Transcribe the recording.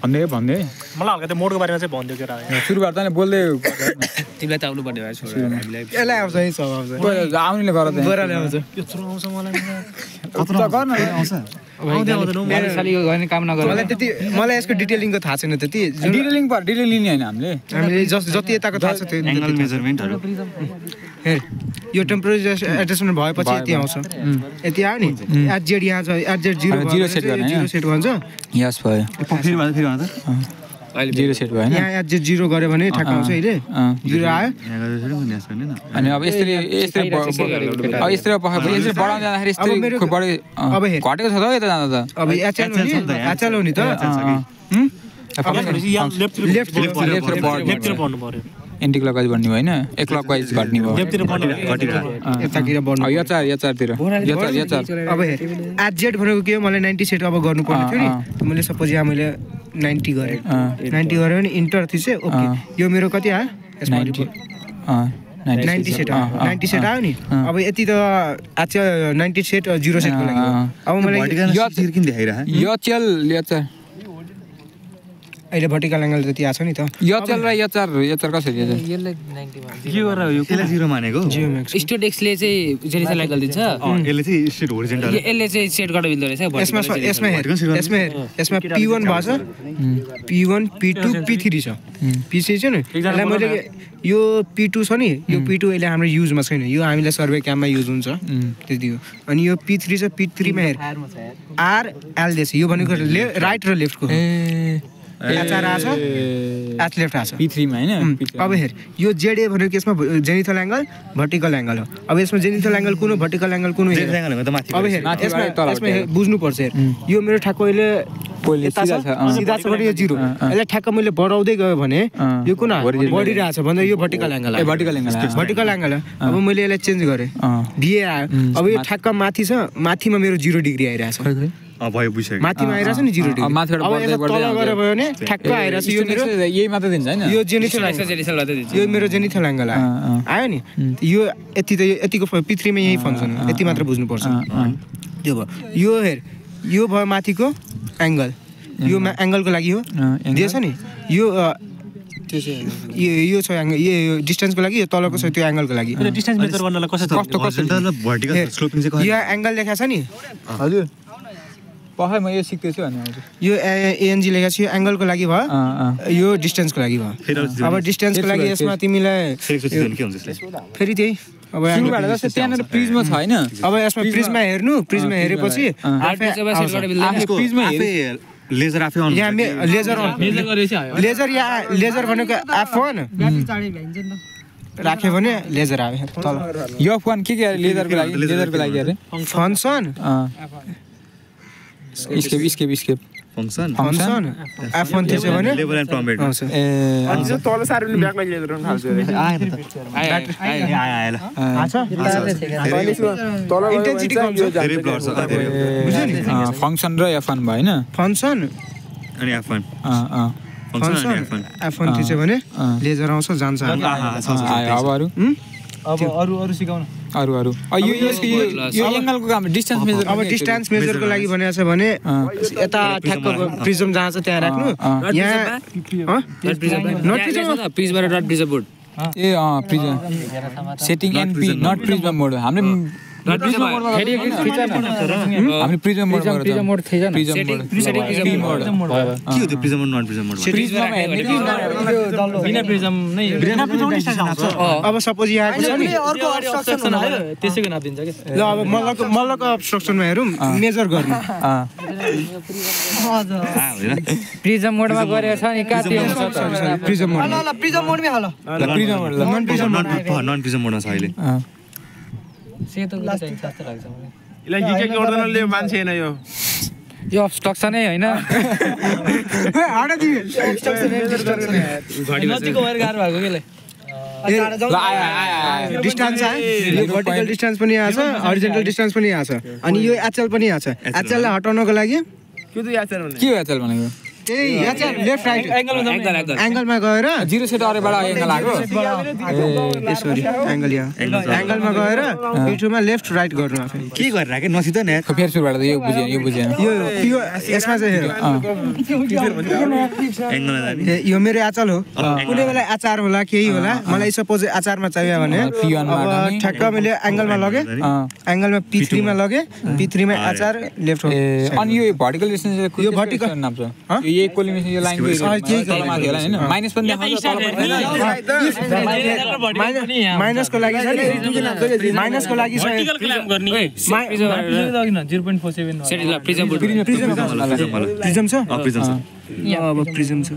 भन्दै मलाई हल्का त्यो मोडको बारेमा चाहिँ भन्दियो केटा सुरुबाट त बोल्दै तिमीलाई त आउनु पर्ने भएर छोडेर हामीलाई यसलाई आउँछ है सब आउँछ आउनेले गर बोराले आउँछ यत्रो आउँछ मलाई गर्न आउँछ सालीको गर्ने काम नगर मलाई यसको डिटेलिङको थाहा छैन त्यति डिटेलिङ लिने होइन हामीले जति यताको थाहा छ त्यो एंगल मेजरमेन्टहरु हेर यो टेम्परेचर एडजस्टमेन्ट भएपछि यति आउँछ यति आयो नि एडजेड यहाँ छ एडजेड 0 सेट गर्ने 0 सेट भन्छ यस भयो फेरि भन्छ अहिले 0 सेट भयो हैन यहाँ एडजेड 0 गरे भने ठ्याक्क आउँछ अहिले 0 आयो अनि अब यसरी बढाउँदै जाँदाखेरि यसरी बढी अब हेर घटेको छ त यता जाँदा त अब एचएल हो नि त लेफ्टतिर बढ्नु पर्यो एन्टी क्लकवाइज बढ्ने भयो हैन एक क्लकवाइज घट्ने भयो लेफ्टतिर बढ्ने यतातिर बढ्नु यचारतिर अब हेर एडजेड भनेको के हो मलाई 90 सेट अब गर्नु पर्ने थियो नि त मैले सपोज यहाँ मैले 90 गरे 90 गरे भने इन्टर थिचे ओके यो मेरो कति आयो 90 सेट 90 सेट आयो नि अब यति त आज 90 सेट 0 सेटको लागि अब मलाई किन देखाइरा यो चल यचार अहिले भर्टिकल एंगल जति आछ नि त यो चल र यचार कसरी छ यसले 90 मा के गरेर यो केले 0 मानेको स्टेट एक्सले चाहिँ जेनेसल एंगल दिन्छ यसले चाहिँ स्ट्रेट होरिजन्टल यसले चाहिँ सेट गर्दै मिल्दो रहेछ यसमा P1 भछ P1 P2 P3 छ P3 छ नि यसलाई मैले यो P2 छ नि यो P2 अहिले हाम्रो युजमा छैन यो हामीलाई सर्वे क्याममा युज हुन्छ त्यति हो अनि यो P3 छ P3 मा हेर R L देश यो भनेको राइट र लेफ्टको एचआर आछ एच लेफ्ट आछ P3 मा हैन अब हेर यो जेडए भनेको यसमा जेनिथल एंगल भर्टिकल एंगल हो अब यसमा जेनिथल एंगल कुन हो भर्टिकल एंगल कुन हो जेनिथल एंगल हो त माथि अब हेर यसमा बुझ्नु पर्छ हेर यो मेरो ठ्याक्क अहिले सिधा छ भने यो 0 यसलाई ठ्याक्क मैले बढाउँदै गयो भने यो कुन बढिरहेछ भन्दा यो भर्टिकल एंगल हो भर्टिकल एंगल अब मैले यसलाई चेन्ज गरे बीए आयो अब यो ठ्याक्क माथि छ माथिमा मेरो 0 डिग्री आइरहेछ भयो बुझ्यो माथिमा आइरहेछ नि 0 डिग्री माथिबाट बढ्दै तल गरे भयो भने ठ्याक्क आइरहेछ यो मेरो यही मात्र दिन्छ हैन यो जेनिथल मात्रै दिन्छ यो मेरो जेनिथल एंगल आयो नि यो यतिको P3 मा यही फंक्सन यति मात्र बुझ्नु पर्छ त्यो भयो यो हेर यो भयो माथिको एंगल यो एंगलको लागि हो दिएछ नि यो यो छ एंगल यो डिस्टेन्सको लागि यो तलको छ त्यो एंगलको लागि डिस्टेन्स मेजर गर्नलाई कस्तो भर्टिकल स्लोपिङ चाहिँ यो एंगल लेखा छ नि हजुर पखै म यो सिक्दै छु अनि यो एएनजी लेखा छ यो एंगलको लागि भयो यो डिस्टेन्सको लागि भयो अब डिस्टेन्सको लागि यसमा तिमीलाई के हुन्छ यसले फेरि त्यही अब सुरुबाट जस्तो त्यहाँनेर प्रिज्मा छ हैन अब यसमा प्रिज्मा हेर्नु प्रिज्मा हेरेपछि आफै प्रिज्मा आफै लेजर आफै अन यहाँ लेजर अन मेजर गरेपछि आयो लेजर या लेजर भनेको F1 राख्यो भने लेजर आयो तल यो F1 के लेजरको लागि अरे फंक्सन स्केप फंक्सन F1 त्यसो भने लेभल एन्ड प्लम्बेड आउँछ अनि चाहिँ तल सार्यो भने ब्याकमा लेजर गर्न थाल्छ रे आयो आछ अहिले तल इन्टेन्सिटी कम छ धेरै ब्लड छ बुझ्यो नि फंक्सन र F1 भयो हैन फंक्सन अनि F1 फंक्सन अनि F1 त्यसो भने लेजर आउँछ जान्छ आयो अब अरु सिकाउन अरु यो एंगलको काम डिस्टेन्स मेजर अब डिस्टेन्स मेजरको लागि भनेछ भने यता ठ्याक्क प्रिज्म जहाँ छ त्यहाँ राख्नु यहाँ prism dot prism board a prism setting NP not prism mode हामीले प्रिज्म मोडमा हामी प्रिज्म मोड थिएन प्रिज्म मोड के हो त्यो प्रिज्म मोड नन प्रिज्म मोड प्रिज्ममा हेर्ने कि बिना प्रिज्म नै अब सपोज यहाँ आएको छ नि अर्को अब्स्ट्रक्सन आयो त्यसैको नाप दिन्छ के ल अब मल्लको अब्स्ट्रक्सनमा हेरौँ मेजर गर्नु प्रिज्म मोडमा गरेको छ नि कति हुन्छ प्रिज्म मोड ल प्रिज्म मोडमै हाल नन प्रिज्म मोडमा छ अहिले सेतो चाहिँ जस्तो लाग्छ मलाई यसलाई डिटेक्ट गर्दैनले मान्छे हैन यो अब्स्ट्रक्सनै हैन हाडा दिए नजिकको भएर गाह्रो भएको केले डिस्टेन्स आयो यो भर्टिकल डिस्टेन्स पनि आछ हरिजन्टल डिस्टेन्स पनि आछ अनि यो एचएल पनि आछ एचएल लाई हटाउनको लागि के त याद छैन भने के हो एचएल भनेको त्यही यहाँ चाहिँ लेफ्ट राइट एङ्गलमा गएर जिरो सेट अरेबाट एङ्गल आएको ए सरी एङ्गल यहाँ एङ्गलमा गएर पिठोमा लेफ्ट राइट गर्नु आफै के गरेर के नसित नि फेरि सुरुबाट त यो बुझेन यो यसमा चाहिँ हेर एङ्गल जाने यो मेरो आचार हो कुनै बेला आचार होला केही होला मलाई सपोज आचारमा चाहियो भने अब ठ्याक्क मैले एङ्गलमा लगे एङ्गलमा P3 मा लगे P3 मा आचार लेफ्ट हो अनि यो भर्टिकल डिस्टेन्स यो vertical नाम छ यो कोलिनेसन यो लाइनको तल माथि होला हैन माइनस पनि देखाउँछ तल पनि माइनसको लागि छ नि माइनसको लागि छ प्रिजम प्रिजम छ प्रिजम छ अब प्रिजम छ